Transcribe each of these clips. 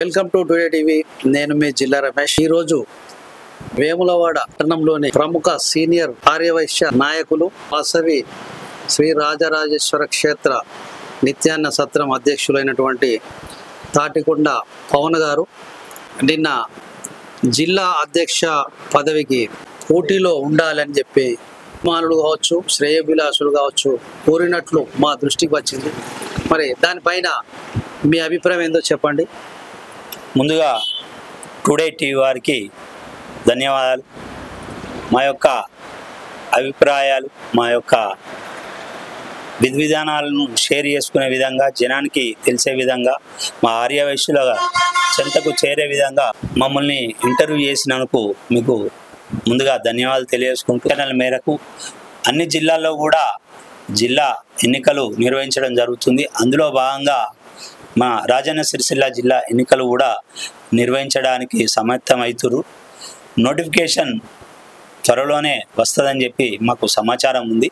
Welcome to today TV. నేను మీ జిల్లా రమేష్. ఈరోజు వేములవాడ పట్టణంలోని ప్రముఖ సీనియర్ ఆర్యవైశ్య నాయకులు వాసవి శ్రీ రాజరాజేశ్వర క్షేత్ర నిత్యాన్న సత్రం అధ్యక్షులైనటువంటి తాటికొండ పవన్ గారు నిన్న జిల్లా అధ్యక్ష పదవికి పోటీలో ఉండాలని చెప్పి అభిమానులు కావచ్చు, శ్రేయోభిలాషులు కావచ్చు కోరినట్లు మా దృష్టికి వచ్చింది. మరి దానిపైన మీ అభిప్రాయం ఏందో చెప్పండి. ముందుగా టుడే టీవీ వారికి ధన్యవాదాలు. మా యొక్క అభిప్రాయాలు, మా యొక్క విధానాలను షేర్ చేసుకునే విధంగా, జనానికి తెలిసే విధంగా, మా ఆర్యవైశ్యుల చెంతకు చేరే విధంగా మమ్మల్ని ఇంటర్వ్యూ చేసినందుకు మీకు ముందుగా ధన్యవాదాలు తెలియజేసుకుంటూ మేరకు అన్ని జిల్లాల్లో కూడా జిల్లా ఎన్నికలు నిర్వహించడం జరుగుతుంది. అందులో భాగంగా మా రాజన్న సిరిసిల్ల జిల్లా ఎన్నికలు కూడా నిర్వహించడానికి సన్నద్ధమవుతున్నారు. నోటిఫికేషన్ త్వరలోనే వస్తుందని చెప్పి మాకు సమాచారం ఉంది.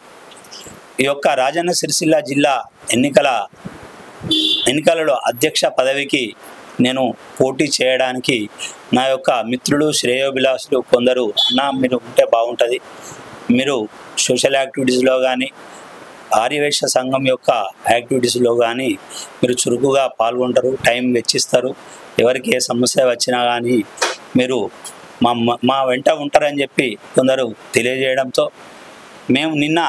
ఈ యొక్క రాజన్న సిరిసిల్ల జిల్లా ఎన్నికలలో అధ్యక్ష పదవికి నేను పోటీ చేయడానికి నా యొక్క మిత్రులు, శ్రేయోభిలాషులు కొందరు అన్నా మీరు ఉంటే బాగుంటుంది, మీరు సోషల్ యాక్టివిటీస్లో కానీ ఆర్యవైశ్య సంఘం యొక్క యాక్టివిటీస్లో కానీ మీరు చురుకుగా పాల్గొంటారు, టైం వెచ్చిస్తారు, ఎవరికి ఏ సమస్య వచ్చినా కానీ మీరు మా వెంట ఉంటారని చెప్పి కొందరు తెలియజేయడంతో మేము నిన్న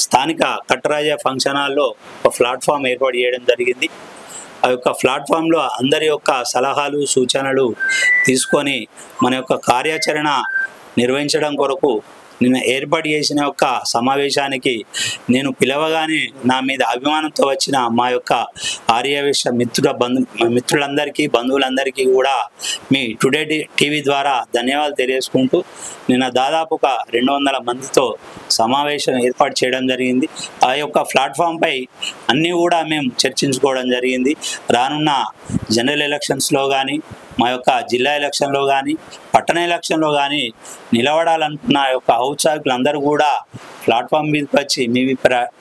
స్థానిక కట్టరాజ ఫంక్షన్ హాల్లో ఒక ప్లాట్ఫామ్ ఏర్పాటు చేయడం జరిగింది. ఆ యొక్క ప్లాట్ఫామ్లో అందరి యొక్క సలహాలు, సూచనలు తీసుకొని మన యొక్క కార్యాచరణ నిర్వహించడం కొరకు నిన్న ఏర్పాటు చేసిన యొక్క సమావేశానికి నేను పిలవగానే నా మీద అభిమానంతో వచ్చిన మా యొక్క ఆర్యవైశ్య మిత్రులందరికీ, బంధువులందరికీ కూడా మీ టుడే టీవీ ద్వారా ధన్యవాదాలు తెలియజేసుకుంటూ నిన్న దాదాపు ఒక 200 మందితో సమావేశం ఏర్పాటు చేయడం జరిగింది. ఆ యొక్క ప్లాట్ఫామ్పై అన్నీ కూడా మేము చర్చించుకోవడం జరిగింది. రానున్న జనరల్ ఎలక్షన్స్లో కానీ, మా యొక్క జిల్లా ఎలక్షన్లో కానీ, పట్టణ ఎలక్షన్లో కానీ నిలబడాలనుకున్న యొక్క ఔత్సాహికులందరూ కూడా ప్లాట్ఫామ్ మీదకి వచ్చి మీ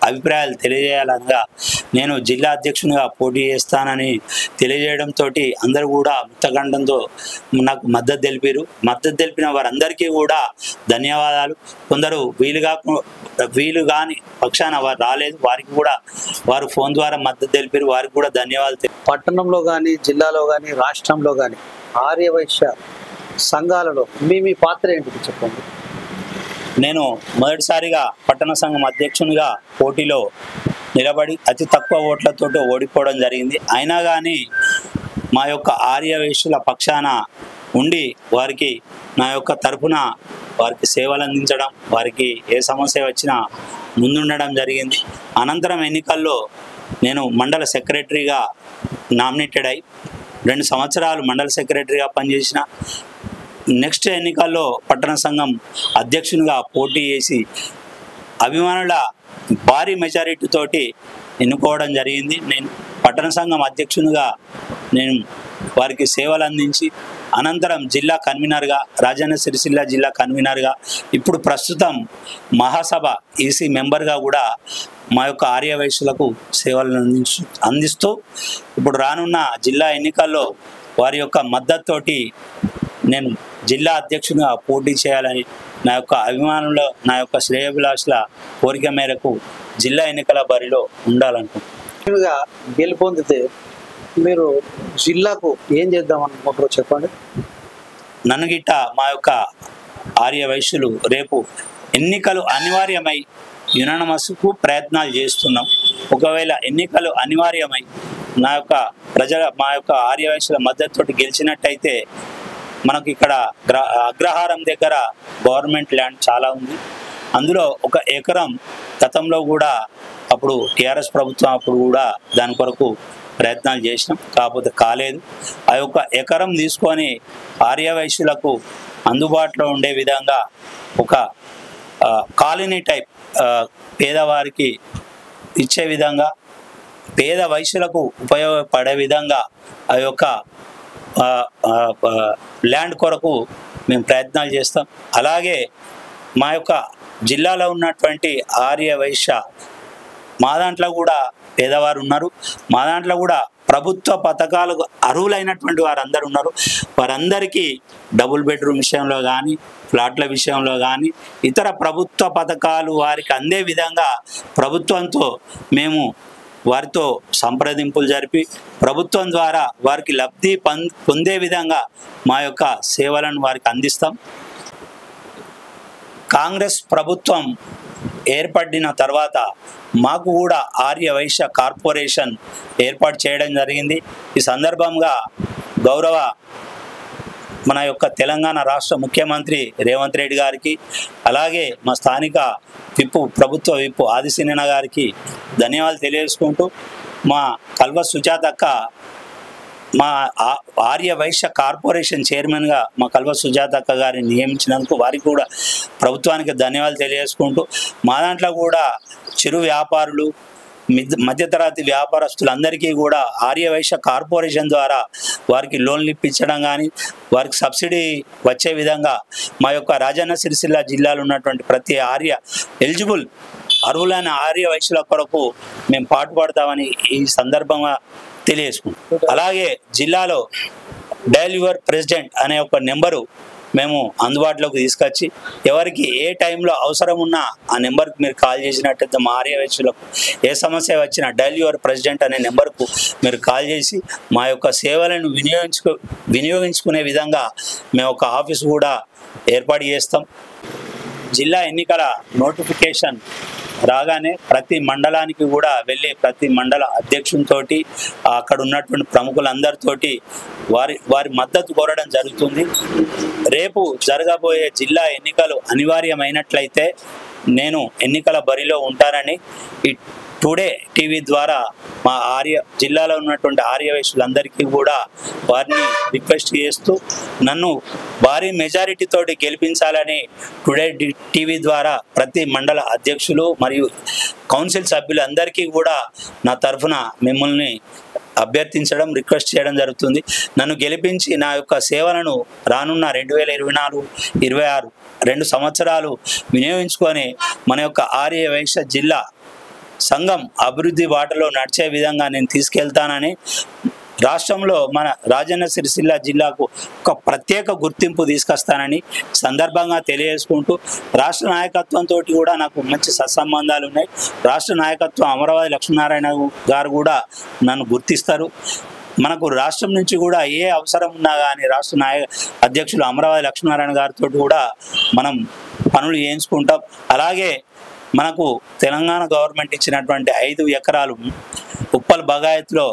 అభిప్రాయాలు తెలియజేయాలనగా నేను జిల్లా అధ్యక్షునిగా పోటీ చేస్తానని తెలియజేయడంతో అందరూ కూడా ముక్తఖండంతో నాకు మద్దతు తెలిపిన వారందరికీ కూడా ధన్యవాదాలు. కొందరు వీలు కాని పక్షాన వారు రాలేదు, వారికి కూడా వారు ఫోన్ ద్వారా మద్దతు తెలిపారు, వారికి కూడా ధన్యవాదాలు. పట్టణంలో కానీ, జిల్లాలో కానీ, రాష్ట్రంలో కానీ ఆర్యవైశ్య సంఘాలలో మీ పాత్ర ఏంటి చెప్పండి. నేను మొదటిసారిగా పట్టణ సంఘం అధ్యక్షునిగా పోటీలో నిలబడి అతి తక్కువ ఓట్లతో ఓడిపోవడం జరిగింది. అయినా కానీ మా యొక్క ఆర్యవైశ్యుల పక్షాన ఉండి వారికి నా యొక్క తరఫున వారికి సేవలు అందించడం, వారికి ఏ సమస్య వచ్చినా ముందుండడం జరిగింది. అనంతరం ఎన్నికల్లో నేను మండల సెక్రటరీగా నామినేటెడ్ అయి 2 సంవత్సరాలు మండల సెక్రటరీగా పనిచేసిన. నెక్స్ట్ ఎన్నికల్లో పట్టణ సంఘం అధ్యక్షునిగా పోటీ చేసి అభిమానుల భారీ మెజారిటీ తోటి ఎన్నుకోవడం జరిగింది. నేను పట్టణ సంఘం అధ్యక్షునిగా నేను వారికి సేవలు అందించి అనంతరం జిల్లా కన్వీనర్గా, రాజన్న సిరిసిల్ల జిల్లా కన్వీనర్గా, ఇప్పుడు ప్రస్తుతం మహాసభ ఈసీ మెంబర్గా కూడా మా యొక్క ఆర్యవైశ్యులకు సేవలను అందిస్తూ ఇప్పుడు రానున్న జిల్లా ఎన్నికల్లో వారి యొక్క మద్దతుతోటి నేను జిల్లా అధ్యక్షునిగా పోటీ చేయాలని నా యొక్క అభిమానుల, నా యొక్క శ్రేయోభిలాషుల కోరిక మేరకు జిల్లా ఎన్నికల బరిలో ఉండాలనుకుంటున్నాను. గెలుపొందితే మీరు జిల్లాకు ఏం చేద్దాం అనుకుంటారో చెప్పండి. నన్ను గిట్ట మా యొక్క ఆర్యవైశ్యులు రేపు ఎన్నికలు అనివార్యమై యునానిమస్కు ప్రయత్నాలు చేస్తున్నాం. ఒకవేళ ఎన్నికలు అనివార్యమై మా యొక్క ఆర్యవైశ్యుల మద్దతుతోటి గెలిచినట్టయితే మనకు ఇక్కడ అగ్రహారం దగ్గర గవర్నమెంట్ ల్యాండ్ చాలా ఉంది. అందులో 1 ఎకరం గతంలో కూడా అప్పుడు టీఆర్ఎస్ ప్రభుత్వం అప్పుడు కూడా దాని కొరకు ప్రయత్నాలు చేసినాం, కాకపోతే కాలేదు. ఆ యొక్క ఎకరం తీసుకొని ఆర్యవైశ్యులకు అందుబాటులో ఉండే విధంగా ఒక కాలనీ టైప్ పేదవారికి ఇచ్చే విధంగా, పేద వైశ్యులకు ఉపయోగపడే విధంగా ఆ యొక్క ల్యాండ్ కొరకు మేము ప్రయత్నాలు చేస్తాం. అలాగే మా యొక్క జిల్లాలో ఉన్నటువంటి ఆర్యవైశ్య మా దాంట్లో కూడా పేదవారు ఉన్నారు, మా దాంట్లో కూడా ప్రభుత్వ పథకాలకు అర్హులైనటువంటి వారందరూ ఉన్నారు. వారందరికీ డబుల్ బెడ్రూమ్ విషయంలో కానీ, ఫ్లాట్ల విషయంలో కానీ, ఇతర ప్రభుత్వ పథకాలు వారికి అందే విధంగా ప్రభుత్వంతో మేము వారితో సంప్రదింపులు జరిపి ప్రభుత్వం ద్వారా వారికి లబ్ధి పొందే విధంగా మా యొక్క సేవలను వారికి అందిస్తాం. కాంగ్రెస్ ప్రభుత్వం ఏర్పడిన తర్వాత మాకు కూడా ఆర్య వైశ్య కార్పొరేషన్ ఏర్పాటు చేయడం జరిగింది. ఈ సందర్భంగా గౌరవ మన యొక్క తెలంగాణ రాష్ట్ర ముఖ్యమంత్రి రేవంత్ రెడ్డి గారికి, అలాగే మా స్థానిక ప్రభుత్వ విప్పు ఆదిశీనన్న గారికి ధన్యవాదాలు తెలియజేసుకుంటూ, మా కల్వ సుజాతక్క మా ఆర్య వైశ్య కార్పొరేషన్ చైర్మన్గా మా కల్వ సుజాతక్క గారిని నియమించినందుకు వారికి కూడా ప్రభుత్వానికి ధన్యవాదాలు తెలియజేసుకుంటూ, మా దాంట్లో కూడా చిరు వ్యాపారులు, మధ్యతరగతి వ్యాపారస్తులందరికీ కూడా ఆర్య వైశ్య కార్పొరేషన్ ద్వారా వారికి లోన్లు ఇప్పించడం కానీ, వారికి సబ్సిడీ వచ్చే విధంగా మా యొక్క రాజన్న సిరిసిల్ల జిల్లాలో ఉన్నటువంటి ప్రతి ఎలిజిబుల్ అర్హులైన ఆర్య వైశ్యుల కొరకు మేము పాటుపడతామని ఈ సందర్భంగా తెలియజేసుకుంటాం. అలాగే జిల్లాలో డయల్ యువర్ ప్రెసిడెంట్ అనే ఒక నెంబరు మేము అందుబాటులోకి తీసుకొచ్చి, ఎవరికి ఏ టైంలో అవసరం ఉన్నా ఆ నెంబర్కి మీరు కాల్ చేసినట్టయితే మా ఆర్య వైశ్యులకు ఏ సమస్య వచ్చినా డయల్ యువర్ ప్రెసిడెంట్ అనే నెంబర్కు మీరు కాల్ చేసి మా యొక్క సేవలను వినియోగించుకునే విధంగా మేము ఒక ఆఫీస్ కూడా ఏర్పాటు చేస్తాం. జిల్లా ఎన్నికల నోటిఫికేషన్ రాగానే ప్రతి మండలానికి కూడా వెళ్ళి ప్రతి మండల అధ్యక్షునితో అక్కడ ఉన్నటువంటి ప్రముఖులందరితోటి వారి మద్దతు కోరడం జరుగుతుంది. రేపు జరగబోయే జిల్లా ఎన్నికలు అనివార్యమైనట్లయితే నేను ఎన్నికల బరిలో ఉంటానని ఈ టుడే టీవీ ద్వారా మా జిల్లాలో ఉన్నటువంటి ఆర్య వైశ్యులందరికీ కూడా వారిని రిక్వెస్ట్ చేస్తూ నన్ను భారీ మెజారిటీతోటి గెలిపించాలని టుడే టీవీ ద్వారా ప్రతి మండల అధ్యక్షులు మరియు కౌన్సిల్ సభ్యులందరికీ కూడా నా తరఫున మిమ్మల్ని అభ్యర్థించడం, రిక్వెస్ట్ చేయడం జరుగుతుంది. నన్ను గెలిపించి నా యొక్క సేవలను రానున్న 2024-26 2 సంవత్సరాలు వినియోగించుకొని మన యొక్క ఆర్య వైశ్య జిల్లా సంఘం అభివృద్ధి బాటలో నడిచే విధంగా నేను తీసుకెళ్తానని, రాష్ట్రంలో మన రాజన్న సిరిసిల్ల జిల్లాకు ఒక ప్రత్యేక గుర్తింపు తీసుకొస్తానని సందర్భంగా తెలియజేసుకుంటూ, రాష్ట్ర నాయకత్వంతో కూడా నాకు మంచి సత్సంబంధాలు ఉన్నాయి. రాష్ట్ర నాయకత్వం అమరావతి లక్ష్మీనారాయణ గారు కూడా నన్ను గుర్తిస్తారు. మనకు రాష్ట్రం నుంచి కూడా ఏ అవసరం ఉన్నా కానీ రాష్ట్ర అధ్యక్షులు అమరావతి లక్ష్మీనారాయణ గారితో కూడా మనం పనులు చేయించుకుంటాం. అలాగే మనకు తెలంగాణ గవర్నమెంట్ ఇచ్చినటువంటి 5 ఎకరాలు ఉప్పల్ బగాయత్లో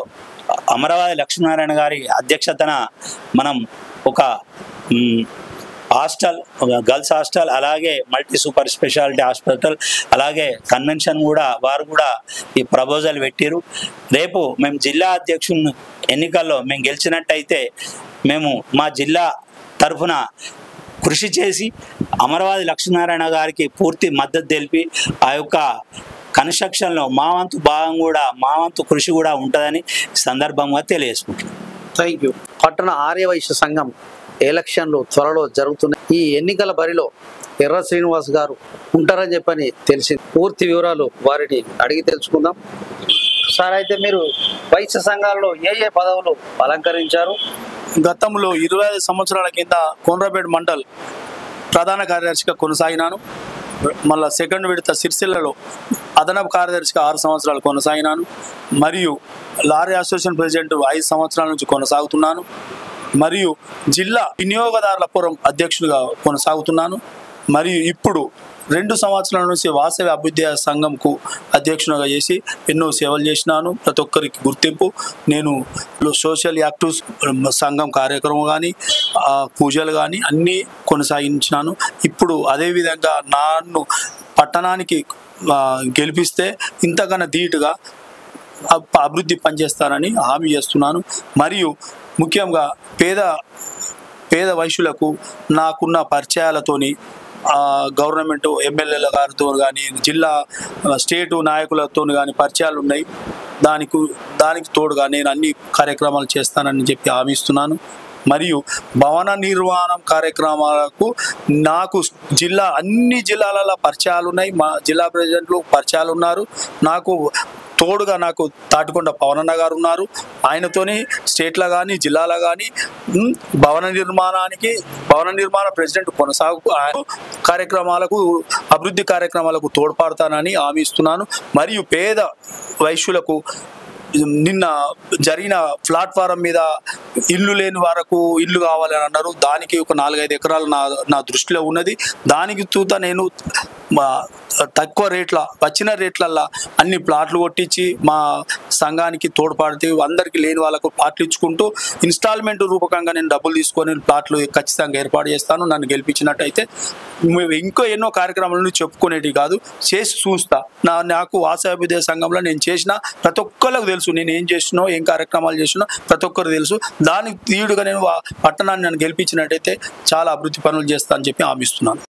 అమరావతి లక్ష్మీనారాయణ గారి అధ్యక్షతన మనం ఒక హాస్టల్, గర్ల్స్ హాస్టల్, అలాగే మల్టీ సూపర్ స్పెషాలిటీ హాస్పిటల్, అలాగే కన్వెన్షన్ కూడా వారు కూడా ఈ ప్రపోజల్ పెట్టారు. రేపు మేము జిల్లా అధ్యక్షుని ఎన్నికల్లో మేము గెలిచినట్టయితే మేము మా జిల్లా తరఫున కృషి చేసి అమరావతి లక్ష్మీనారాయణ గారికి పూర్తి మద్దతు తెలిపి ఆ యొక్క కన్స్ట్రక్షన్లో మా వంతు భాగం కూడా, మా వంతు కృషి కూడా ఉంటుందని సందర్భంగా తెలియజేసుకుంటున్నాం. Thank you. పట్టణ ఆర్య వైశ్య సంఘం ఎలక్షన్లు త్వరలో జరుగుతున్నాయి. ఈ ఎన్నికల బరిలో ఎర్ర శ్రీనివాస్ గారు ఉంటారని చెప్పని తెలిసింది. పూర్తి వివరాలు వారిని అడిగి తెలుసుకుందాం. సార్, అయితే మీరు వైశ్య సంఘాలలో ఏ పదవులు అలంకరించారు? గతంలో 25 సంవత్సరాల కింద కోనరాపేట మండల్ ప్రధాన కార్యదర్శిగా కొనసాగినాను. మళ్ళీ సెకండ్ విడత సిరిసిల్లలో అదనపు కార్యదర్శిగా 6 సంవత్సరాలు కొనసాగినాను. మరియు లారీ అసోసియేషన్ ప్రెసిడెంట్ 5 సంవత్సరాల నుంచి కొనసాగుతున్నాను. మరియు జిల్లా వినియోగదారుల ఫోరం అధ్యక్షుడిగా కొనసాగుతున్నాను. మరియు ఇప్పుడు 2 సంవత్సరాల నుంచి వాసవి అభ్యుదయ సంఘంకు అధ్యక్షునిగా చేసి ఎన్నో సేవలు చేసినాను. ప్రతి ఒక్కరికి గుర్తింపు. నేను సోషల్ యాక్టివ్ సంఘం కార్యక్రమం కానీ, పూజలు కానీ అన్నీ కొనసాగించినాను. ఇప్పుడు అదేవిధంగా నన్ను పట్టణానికి గెలిపిస్తే ఇంతకన్నా ధీటుగా అభివృద్ధి పనిచేస్తానని హామీ చేస్తున్నాను. మరియు ముఖ్యంగా పేద వైశ్యులకు నాకున్న పరిచయాలతోని గవర్నమెంట్ ఎమ్మెల్యేల గారితో కానీ, జిల్లా స్టేటు నాయకులతో కానీ పరిచయాలు ఉన్నాయి. దానికి తోడుగా నేను అన్ని కార్యక్రమాలు చేస్తానని చెప్పి హామీ ఇస్తున్నాను. మరియు భవన నిర్మాణం కార్యక్రమాలకు నాకు అన్ని జిల్లాలలో పరిచయాలు ఉన్నాయి. మా జిల్లా ప్రెసిడెంట్లు పరిచయాలు ఉన్నారు. నాకు తోడుగా నాకు తాటికొండ పవనన్న గారు ఉన్నారు. ఆయనతోని స్టేట్లో కానీ జిల్లాలో కానీ భవన నిర్మాణ ప్రెసిడెంట్ కార్యక్రమాలకు అభివృద్ధి కార్యక్రమాలకు తోడ్పడతానని హామీ ఇస్తున్నాను. మరియు పేద వైశ్యులకు నిన్న జరిగిన ప్లాట్ఫారం మీద ఇల్లు లేని వారికి ఇల్లు కావాలని అన్నారు. దానికి ఒక 4-5 ఎకరాలు నా దృష్టిలో ఉన్నది. దానికి తూత నేను తక్కువ వచ్చిన రేట్లల్లో అన్ని ప్లాట్లు కొట్టించి మా సంఘానికి తోడ్పడితే అందరికీ లేని వాళ్ళకు ప్లాట్లు ఇచ్చుకుంటూ ఇన్స్టాల్మెంట్ రూపకంగా నేను డబ్బులు తీసుకొని ప్లాట్లు ఖచ్చితంగా ఏర్పాటు చేస్తాను. నన్ను గెలిపించినట్టయితే ఇంకో ఎన్నో కార్యక్రమాలను చెప్పుకునేటివి కాదు, చేసి చూస్తా. నాకు వాసవ్యుదయ సంఘంలో నేను చేసిన ప్రతి ఒక్కరికి తెలుసు, నేను ఏం చేసినో ఏం కార్యక్రమాలు చేసినో ప్రతి ఒక్కరు తెలుసు. దానికి తీయుడుగా నేను పట్టణాన్ని నన్ను గెలిపించినట్టయితే చాలా అభివృద్ధి పనులు చేస్తా అని చెప్పి హామీ ఇస్తున్నాను.